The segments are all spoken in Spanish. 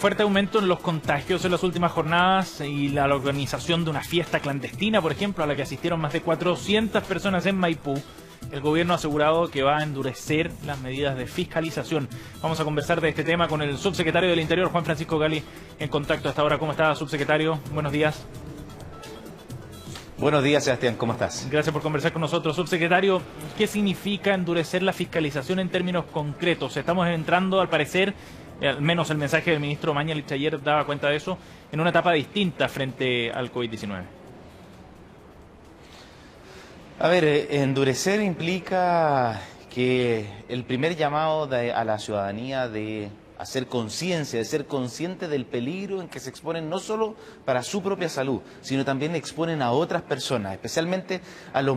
fuerte aumento en los contagios en las últimas jornadas y la organización de una fiesta clandestina, por ejemplo, a la que asistieron más de 400 personas en Maipú. El gobierno ha asegurado que va a endurecer las medidas de fiscalización. Vamos a conversar de este tema con el subsecretario del Interior, Juan Francisco Gali, en contacto hasta ahora. ¿Cómo está, subsecretario? Buenos días. Buenos días, Sebastián, ¿cómo estás? Gracias por conversar con nosotros. Subsecretario, ¿qué significa endurecer la fiscalización en términos concretos? Estamos entrando, al parecer, al menos el mensaje del ministro Mañalich ayer daba cuenta de eso, en una etapa distinta frente al COVID-19. A ver, endurecer implica que el primer llamado a la ciudadanía de hacer conciencia, de ser consciente del peligro en que se exponen no solo para su propia salud, sino también exponen a otras personas, especialmente a los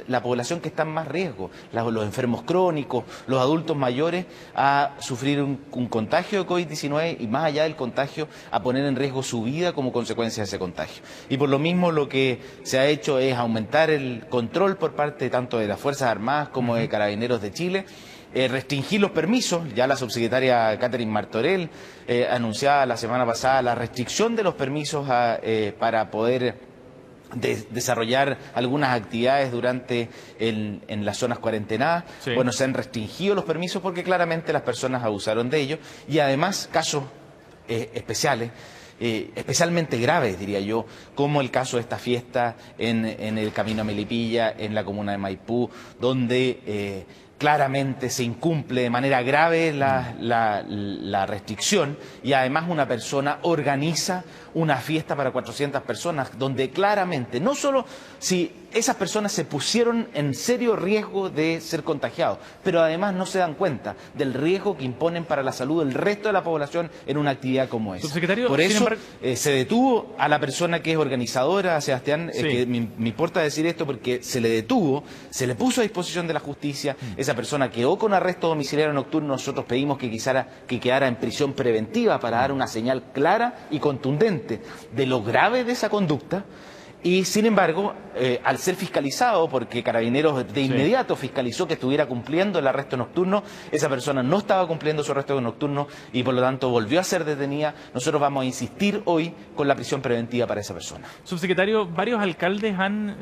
la población que está en más riesgo, los enfermos crónicos, los adultos mayores, a sufrir un contagio de COVID-19 y más allá del contagio, a poner en riesgo su vida como consecuencia de ese contagio. Y por lo mismo lo que se ha hecho es aumentar el control por parte tanto de las Fuerzas Armadas como de Carabineros de Chile, restringir los permisos. Ya la subsecretaria Catherine Martorell anunciaba la semana pasada la restricción de los permisos para poder desarrollar algunas actividades en las zonas cuarentenadas. Sí. Bueno, se han restringido los permisos porque claramente las personas abusaron de ellos y además casos especiales, especialmente graves, diría yo, como el caso de esta fiesta en el camino a Melipilla, en la comuna de Maipú, donde claramente se incumple de manera grave la restricción y además una persona organiza una fiesta para 400 personas donde claramente, no solo si esas personas se pusieron en serio riesgo de ser contagiados, pero además no se dan cuenta del riesgo que imponen para la salud del resto de la población en una actividad como esa. Por eso se detuvo a la persona que es organizadora, Sebastián, sí. Que me importa decir esto porque se le detuvo, se le puso a disposición de la justicia, esa persona quedó con arresto domiciliario nocturno, nosotros pedimos que quedara en prisión preventiva para dar una señal clara y contundente de lo grave de esa conducta. Y sin embargo, al ser fiscalizado, porque Carabineros de inmediato fiscalizó que estuviera cumpliendo el arresto nocturno, esa persona no estaba cumpliendo su arresto nocturno y por lo tanto volvió a ser detenida. Nosotros vamos a insistir hoy con la prisión preventiva para esa persona. Subsecretario, varios alcaldes han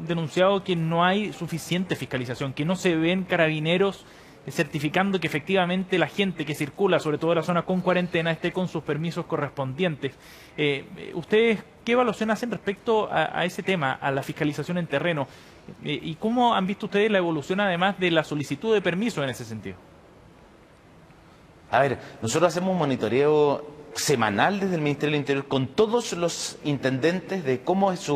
denunciado que no hay suficiente fiscalización, que no se ven carabineros certificando que efectivamente la gente que circula, sobre todo en la zona con cuarentena, esté con sus permisos correspondientes. ¿Ustedes qué evaluación hacen respecto a ese tema, a la fiscalización en terreno? ¿Y cómo han visto ustedes la evolución además de la solicitud de permiso en ese sentido? A ver, nosotros hacemos un monitoreo semanal desde el Ministerio del Interior con todos los intendentes de cómo es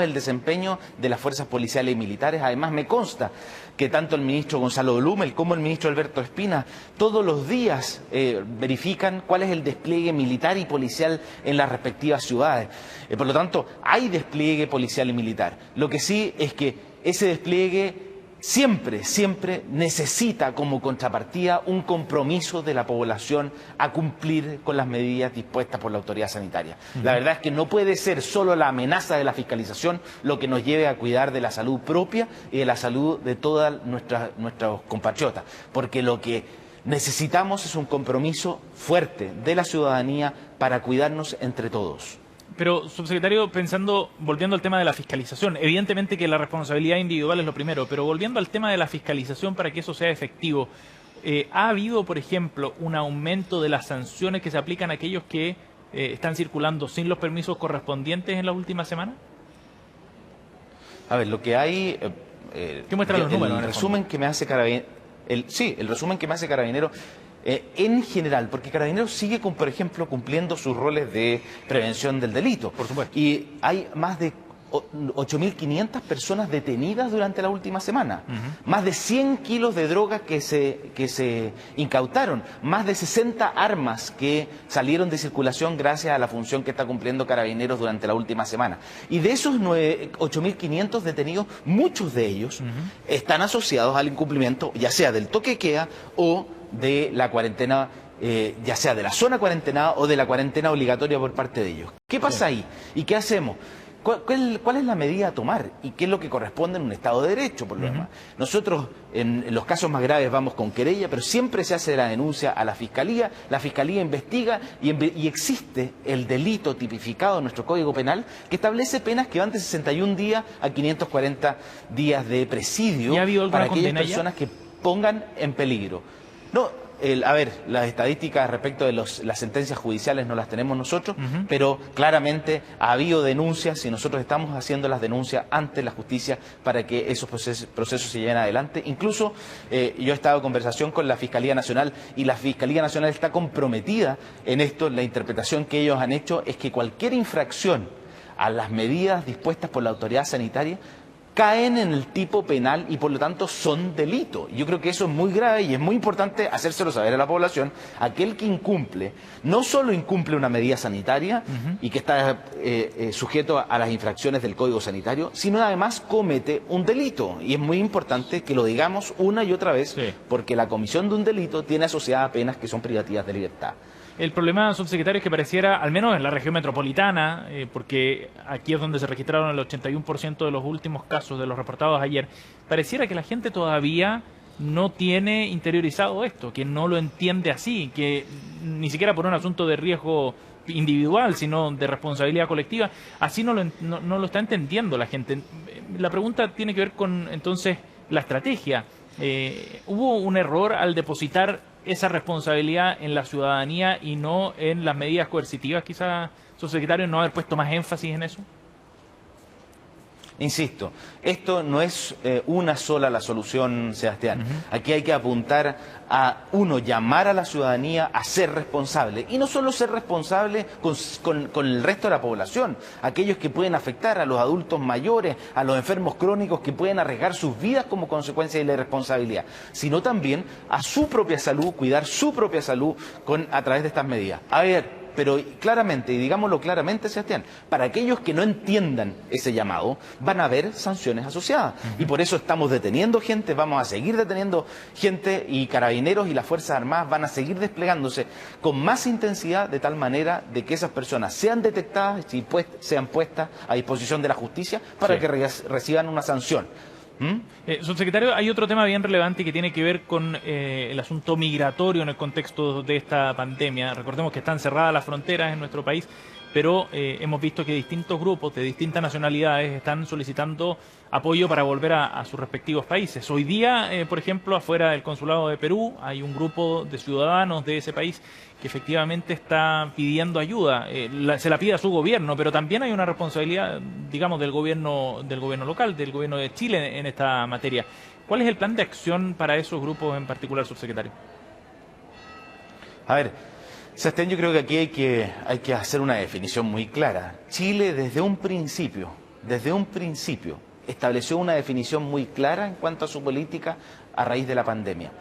el desempeño de las fuerzas policiales y militares. Además me consta que tanto el ministro Gonzalo Blumel como el ministro Alberto Espina todos los días verifican cuál es el despliegue militar y policial en las respectivas ciudades. Por lo tanto, hay despliegue policial y militar. Lo que sí es que ese despliegue siempre necesita como contrapartida un compromiso de la población a cumplir con las medidas dispuestas por la autoridad sanitaria. La verdad es que no puede ser solo la amenaza de la fiscalización lo que nos lleve a cuidar de la salud propia y de la salud de todos nuestros compatriotas, porque lo que necesitamos es un compromiso fuerte de la ciudadanía para cuidarnos entre todos. Pero, subsecretario, volviendo al tema de la fiscalización, evidentemente que la responsabilidad individual es lo primero, pero volviendo al tema de la fiscalización para que eso sea efectivo, ¿ha habido, por ejemplo, un aumento de las sanciones que se aplican a aquellos que están circulando sin los permisos correspondientes en las últimas semanas? A ver, lo que hay... ¿Qué muestran los números? El resumen que me hace Carabineros... el resumen que me hace Carabineros... en general, porque Carabineros sigue, por ejemplo, cumpliendo sus roles de prevención del delito. Por supuesto. Y hay más de 8.500 personas detenidas durante la última semana. Más de 100 kilos de drogas que se incautaron. Más de 60 armas que salieron de circulación gracias a la función que está cumpliendo Carabineros durante la última semana. Y de esos 8.500 detenidos, muchos de ellos están asociados al incumplimiento, ya sea del toque de queda o de la cuarentena, ya sea de la zona cuarentenada o de la cuarentena obligatoria por parte de ellos. ¿Qué pasa ahí? ¿Y qué hacemos? ¿Cuál es la medida a tomar? ¿Y qué es lo que corresponde en un Estado de Derecho, por lo demás? Nosotros, en los casos más graves, vamos con querella, pero siempre se hace la denuncia a la Fiscalía investiga y existe el delito tipificado en nuestro Código Penal que establece penas que van de 61 días a 540 días de presidio para aquellas personas que pongan en peligro. No, a ver, las estadísticas respecto de las sentencias judiciales no las tenemos nosotros, pero claramente ha habido denuncias y nosotros estamos haciendo las denuncias ante la justicia para que esos procesos se lleven adelante. Incluso yo he estado en conversación con la Fiscalía Nacional y la Fiscalía Nacional está comprometida en esto. La interpretación que ellos han hecho es que cualquier infracción a las medidas dispuestas por la autoridad sanitaria caen en el tipo penal y por lo tanto son delito. Yo creo que eso es muy grave y es muy importante hacérselo saber a la población. Aquel que incumple, no solo incumple una medida sanitaria y que está sujeto a las infracciones del Código Sanitario, sino además comete un delito. Y es muy importante que lo digamos una y otra vez, porque la comisión de un delito tiene asociadas penas que son privativas de libertad. El problema, subsecretario, es que pareciera, al menos en la región metropolitana, porque aquí es donde se registraron el 81% de los últimos casos de los reportados ayer, pareciera que la gente todavía no tiene interiorizado esto, que no lo entiende así, que ni siquiera por un asunto de riesgo individual, sino de responsabilidad colectiva, así no lo está entendiendo la gente. La pregunta tiene que ver con, entonces, la estrategia. ¿Hubo un error al depositar esa responsabilidad en la ciudadanía y no en las medidas coercitivas, quizás, subsecretario, no haber puesto más énfasis en eso? Insisto, esto no es una sola la solución, Sebastián. Aquí hay que apuntar a, llamar a la ciudadanía a ser responsable. Y no solo ser responsable con el resto de la población, aquellos que pueden afectar a los adultos mayores, a los enfermos crónicos que pueden arriesgar sus vidas como consecuencia de la irresponsabilidad, sino también a su propia salud, cuidar su propia salud a través de estas medidas. A ver, pero claramente, y digámoslo claramente, Sebastián, para aquellos que no entiendan ese llamado, van a haber sanciones asociadas. Y por eso estamos deteniendo gente, vamos a seguir deteniendo gente, y Carabineros y las Fuerzas Armadas van a seguir desplegándose con más intensidad, de tal manera de que esas personas sean detectadas y sean puestas a disposición de la justicia para que reciban una sanción. Subsecretario, hay otro tema bien relevante que tiene que ver con el asunto migratorio en el contexto de esta pandemia. Recordemos que están cerradas las fronteras en nuestro país, pero hemos visto que distintos grupos de distintas nacionalidades están solicitando apoyo para volver a sus respectivos países. Hoy día, por ejemplo, afuera del Consulado de Perú, hay un grupo de ciudadanos de ese país que efectivamente está pidiendo ayuda. Se la pide a su gobierno, pero también hay una responsabilidad, digamos, del gobierno local, del gobierno de Chile en esta materia. ¿Cuál es el plan de acción para esos grupos en particular, subsecretario? A ver, Sebastián, yo creo que aquí hay que hacer una definición muy clara. Chile desde un principio, estableció una definición muy clara en cuanto a su política a raíz de la pandemia.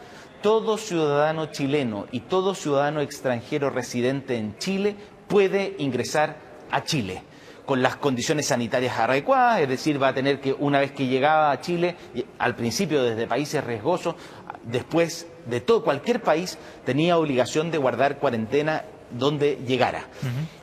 Todo ciudadano chileno y todo ciudadano extranjero residente en Chile puede ingresar a Chile con las condiciones sanitarias adecuadas, es decir, va a tener que, una vez que llegaba a Chile, al principio desde países riesgosos, después de cualquier país, tenía obligación de guardar cuarentena donde llegara.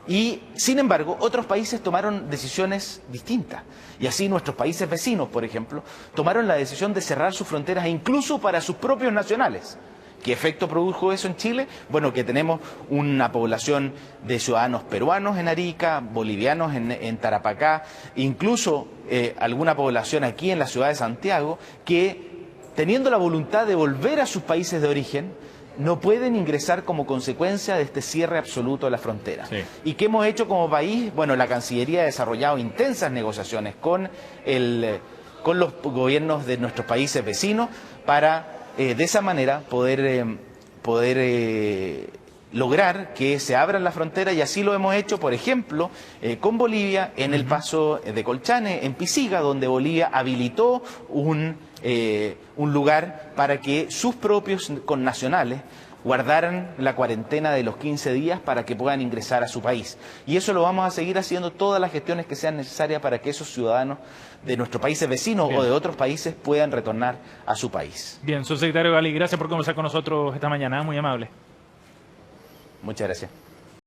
Y, sin embargo, otros países tomaron decisiones distintas. Y así nuestros países vecinos, por ejemplo, tomaron la decisión de cerrar sus fronteras incluso para sus propios nacionales. ¿Qué efecto produjo eso en Chile? Bueno, que tenemos una población de ciudadanos peruanos en Arica, bolivianos en Tarapacá, incluso alguna población aquí en la ciudad de Santiago, que, teniendo la voluntad de volver a sus países de origen, no pueden ingresar como consecuencia de este cierre absoluto de la frontera. ¿Y qué hemos hecho como país? Bueno, la Cancillería ha desarrollado intensas negociaciones con los gobiernos de nuestros países vecinos para, de esa manera, poder lograr que se abran las fronteras, y así lo hemos hecho, por ejemplo, con Bolivia, en el paso de Colchane, en Pisiga, donde Bolivia habilitó un lugar para que sus propios connacionales guardaran la cuarentena de los 15 días para que puedan ingresar a su país. Y eso lo vamos a seguir haciendo, todas las gestiones que sean necesarias para que esos ciudadanos de nuestros países vecinos o de otros países puedan retornar a su país. Bien, subsecretario Gali, gracias por conversar con nosotros esta mañana, muy amable. Muchas gracias.